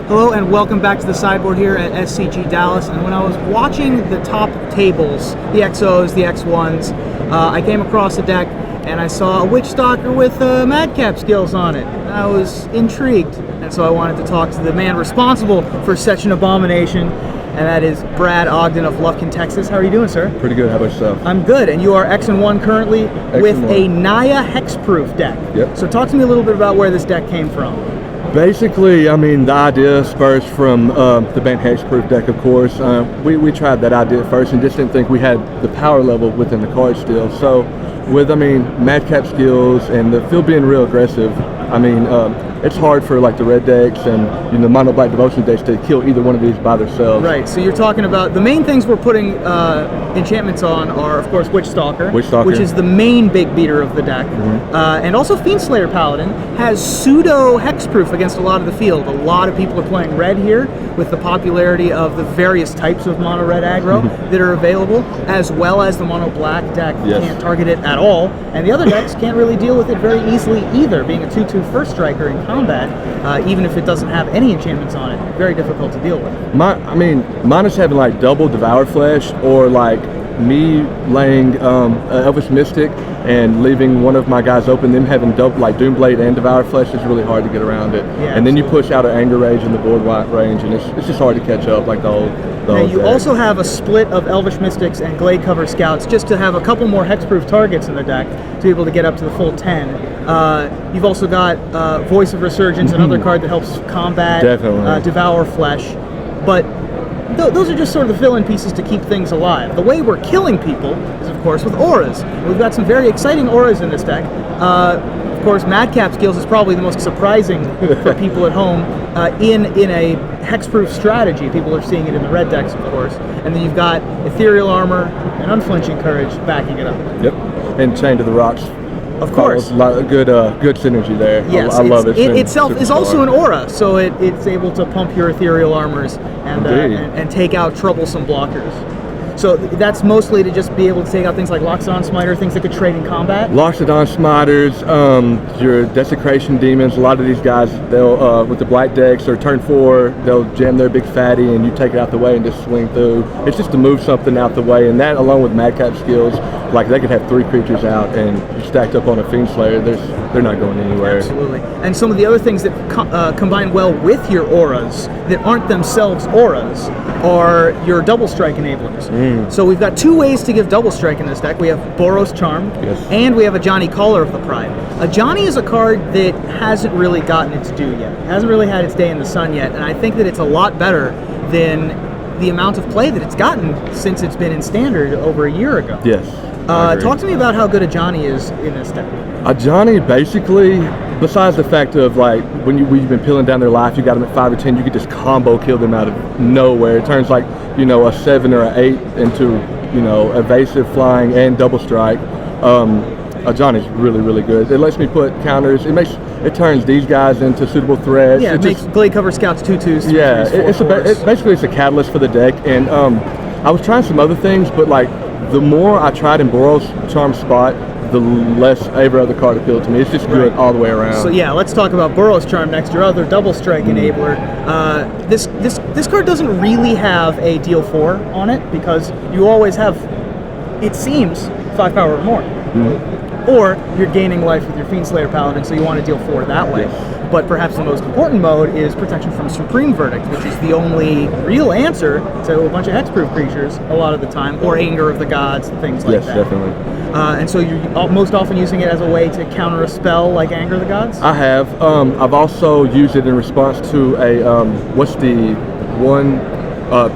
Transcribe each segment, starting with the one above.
Hello and welcome back to the sideboard here at SCGDAL. And when I was watching the top tables, the XOs, the X1s, I came across a deck and I saw a Witch Stalker with Madcap skills on it. I was intrigued, and so I wanted to talk to the man responsible for such an abomination, and that is Brad Ogden of Lufkin, Texas. How are you doing, sir? Pretty good. How about yourself? I'm good, and you are X1 currently with a Naya Hexproof deck. Yep. So talk to me a little bit about where this deck came from. Basically, I mean, the idea spurs from the band Hexproof deck, of course. We tried that idea first and just didn't think we had the power level within the card still. So with, Madcap skills and the field being real aggressive, it's hard for like the red decks and mono black devotion decks to kill either one of these by themselves. Right. So you're talking about the main things we're putting enchantments on are, of course, Witch Stalker, which is the main big beater of the deck, and also Fiendslayer Paladin has pseudo hexproof against a lot of the field. A lot of people are playing red here with the popularity of the various types of mono red aggro that are available, as well as the mono black deck can't target it at all, and the other decks can't really deal with it very easily either, being a 2/2 first striker in combat, even if it doesn't have any enchantments on it. Very difficult to deal with. Mine is having like double Devour Flesh, or like me laying Elvish Mystic and leaving one of my guys open, them having double like Doomblade and Devour Flesh is really hard to get around it. Yeah, and then you push out an Anger Rage in the board white range, and it's just hard to catch up like the whole Now you also have a split of Elvish Mystics and Glade Cover Scouts just to have a couple more hexproof targets in the deck to be able to get up to the full 10. You've also got Voice of Resurgence, another card that helps combat Devour Flesh. But those are just sort of the fill-in pieces to keep things alive. The way we're killing people is, of course, with auras. We've got some very exciting auras in this deck. Of course, Madcap skills is probably the most surprising for people at home in a hexproof strategy. People are seeing it in the red decks, of course. And then you've got Ethereal Armor and Unflinching Courage backing it up. Yep, and Chain to the Rocks. Of course. Good synergy there. Yes, I love it. It itself is also an aura, so it's able to pump your ethereal armors and take out troublesome blockers. So that's mostly to just be able to take out things like Loxodon Smiter, things that could trade in combat. Loxodon Smiters, your Desecration Demons. A lot of these guys, they'll with the black decks or turn 4, they'll jam their big fatty and you take it out the way and just swing through. It's just to move something out the way, and that along with Madcap skills, like they could have 3 creatures out and stacked up on a Fiendslayer, they're not going anywhere. Absolutely. And some of the other things that combine well with your auras that aren't themselves auras are your double strike enablers. So we've got 2 ways to give double strike in this deck. We have Boros Charm, and we have Ajani Caller of the Pride. Ajani is a card that hasn't really gotten its due yet. It hasn't really had its day in the sun yet, and I think that it's a lot better than the amount of play that it's gotten since it's been in Standard over a year ago. Yes. Talk to me about how good Ajani is in this deck. Ajani, basically, besides the fact of like when you've been peeling down their life, you got them at 5 or 10, you could just combo kill them out of nowhere. It turns like a 7 or an 8 into evasive, flying, and double strike. Ajani's really, really good. It lets me put counters. It turns these guys into suitable threats. Yeah, it makes Glade Cover Scouts 2/2s. Yeah, basically it's a catalyst for the deck. And I was trying some other things, but like the more I tried in Boros Charm spot, the less every other card appealed to me. It's just good all the way around. So yeah, let's talk about Boros Charm next, your other double strike enabler. This card doesn't really have a deal 4 on it because you always have, it seems, 5 power or more. Or you're gaining life with your Fiendslayer Paladin, so you want to deal 4 that way. But perhaps the most important mode is Protection from Supreme Verdict, which is the only real answer to a bunch of hexproof creatures a lot of the time, or Anger of the Gods, things like that. Yes, definitely. And so you're most often using it as a way to counter a spell like Anger of the Gods? I have. I've also used it in response to a, what's the one,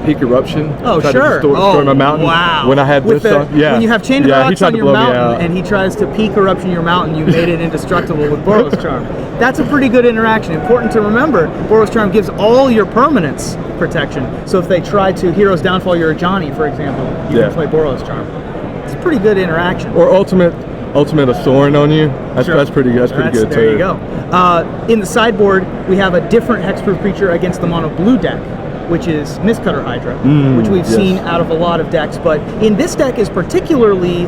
Peak Eruption. Oh, tried sure. to destroy my mountain. Wow. When I had this on. Yeah. When you have Chain of Rocks on your mountain and he tries to Peak Eruption your mountain, you made it indestructible with Boros Charm. That's a pretty good interaction. Important to remember, Boros Charm gives all your permanents protection. So if they try to Hero's Downfall your Ajani, for example, you can play Boros Charm. It's a pretty good interaction. Or Ultimate a Sorin on you. That's pretty good. That's pretty good too. There you go. In the sideboard, we have a different hexproof creature against the mono blue deck, which is Mistcutter Hydra, which we've seen out of a lot of decks, but in this deck is particularly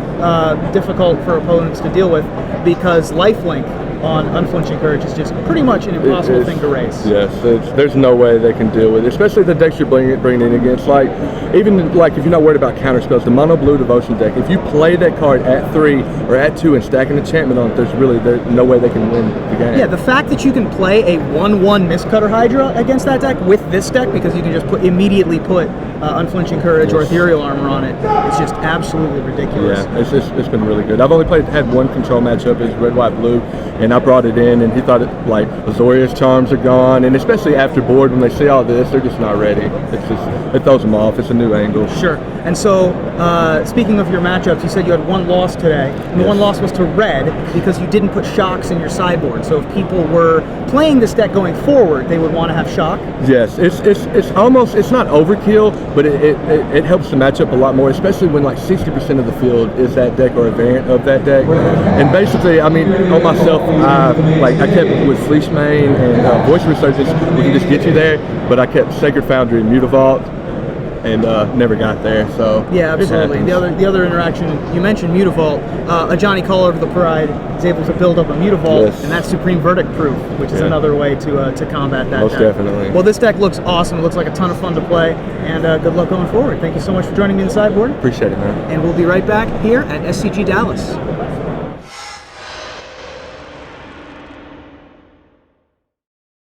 difficult for opponents to deal with because Lifelink on Unflinching Courage is just pretty much an impossible thing to race. Yes, there's no way they can deal with it, especially the decks you're bringing in against. Like, even like if you're not worried about counter spells, the mono blue devotion deck, if you play that card at 3 or at 2 and stack an enchantment on it, there's no way they can win the game. Yeah, the fact that you can play a 1/1 Mistcutter Hydra against that deck with this deck, because you can just immediately put Unflinching Courage or Ethereal Armor on it, it's just absolutely ridiculous. Yeah, it's been really good. I've only had one control matchup, is red, white, blue, and I brought it in, and he thought it, like, Azorius charms are gone, and especially after board, when they see all this, they're just not ready. It throws them off. It's a new angle. Sure. And so, speaking of your matchups, you said you had one loss today, and the one loss was to red because you didn't put shocks in your sideboard. So if people were playing this deck going forward, they would want to have shock. Yes, it's almost, it's not overkill, but it helps the matchup a lot more, especially when like 60% of the field is that deck or a variant of that deck. And basically, I mean, on myself, I kept with Fleece Mane and Voice of Resurgence, we can just get you there, but I kept Sacred Foundry and Mutavault, and never got there. So yeah, absolutely. The other interaction, you mentioned Mutavault. A Johnny Call over the Pride is able to build up a Mutavault, yes, and that's Supreme Verdict proof, which is another way to combat that. Most deck. definitely. Well, this deck looks awesome. It looks like a ton of fun to play, and good luck going forward. Thank you so much for joining me in the sideboard. Appreciate it, man. And we'll be right back here at SCG Dallas.